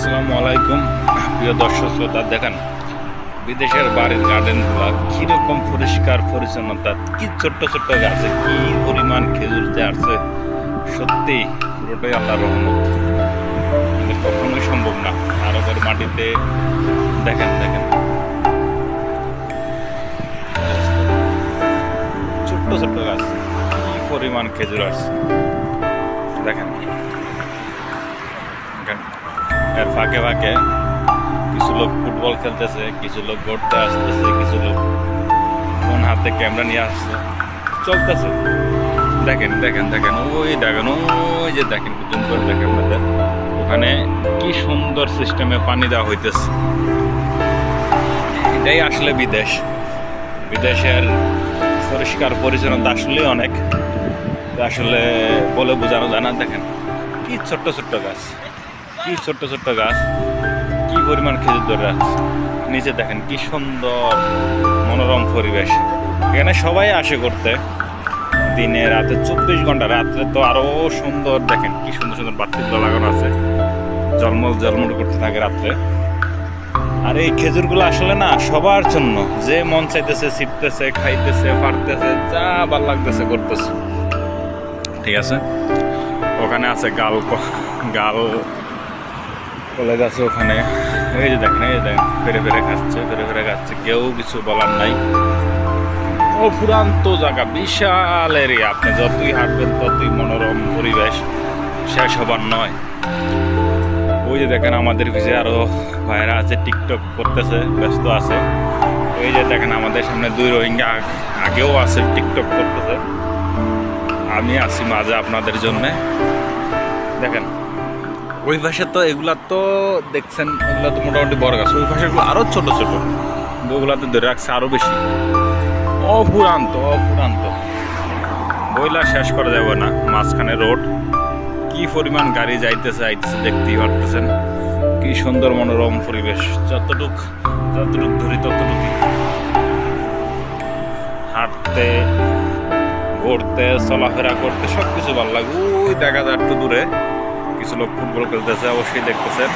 আসসালামু আলাইকুম প্রিয় দর্শক শ্রোতা। দেখেন বিদেশের বাড়ির গার্ডেনগুলো কিরকম পরিষ্কার পরিচ্ছন্নতা, কি ছোট্ট ছোট্ট গাছে কি পরিমাণ খেজুর আসছে। সত্যি পুরোটাই আল্লাহর রহমত, কিন্তু কখনোই সম্ভব না আরবের মাটিতে। দেখেন দেখেন ছোট্ট ছোট্ট গাছ, কি পরিমাণ খেজুর আসছে। দেখেন এর ফাঁকে ফাঁকে কিছু লোক ফুটবল খেলতেছে, কিছু লোক ঘুরতে আসতেছে, কিছু লোক ফোন হাতে ক্যামেরা নিয়ে আসছে, চলতেছে। দেখেন দেখেন দেখেন ওই দেখেন, ওই যে দেখেন জুম করে দেখেন আপনাদের, ওখানে কি সুন্দর সিস্টেমে পানি দেওয়া হইতেছে। এটাই আসলে বিদেশ। বিদেশের পরিষ্কার পরিচ্ছন্নতা আসলে অনেক, আসলে বলে বোঝানো যায় না। দেখেন কি ছোট্ট ছোট্ট গাছ, কি ছোট্ট ছোট্ট গাছ, কি পরিমাণ খেজুর ধরে রাখছে। নিচে দেখেন কি সুন্দর মনোরম পরিবেশ। এখানে সবাই আসে করতে, দিনে রাতে 24 ঘন্টা। রাত্রে তো আরো সুন্দর, দেখেন কি সুন্দর সুন্দর বাতিগুলো লাগানো আছে, ঝলমল ঝলমল করতে থাকে রাত্রে। আর এই খেজুরগুলো আসলে না সবার জন্য, যে মন চাইতেছে ছিটতেছে, খাইতেছে, পারতেছে, যা ভাল লাগতেছে করতেছে। ঠিক আছে, ওখানে আছে গাল কলেজ আছে ওখানে। এই যে দেখেন, এই যে দেখেন ফেরে ফেরে খাচ্ছে, কেউ কিছু বলার নাই। ও ফুরান্ত জায়গা, বিশাল এরিয়া, আপনি যতই হাঁটবেন ততই মনোরম পরিবেশ, শেষ হবার নয়। ওই যে দেখেন আমাদের পিছিয়ে আরো ভাইরা আছে, টিকটক করতেছে, ব্যস্ত আছে। ওই যে দেখেন আমাদের সামনে 2 রোহিঙ্গা আগেও আছে, টিকটক করতেছে। আমি আছি মাঝে আপনাদের জন্যে। দেখেন ওই পাশে তো এগুলা তো দেখছেন, এগুলা তো মোটামুটি বড় গাছ। ওই পাশে আরো ছোট ছোট, ওগুলাতে ধরে রাখছে আরো বেশি। অফুরান্ত বইলা শেষ করা যাবে না। মাঝখানে রোড, কি পরিমাণ গাড়ি যাইতেছে দেখতেই পারতেছেন। কি সুন্দর মনোরম পরিবেশ, যতটুক ধরি ততটুকু। হাঁটতে, ঘুরতে, চলাফেরা করতে সবকিছু ভালো লাগে। ওই দেখা যায় একটু দূরে কিছু লোক ফুটবল খেলতেছে, অবশ্যই দেখতেছেন।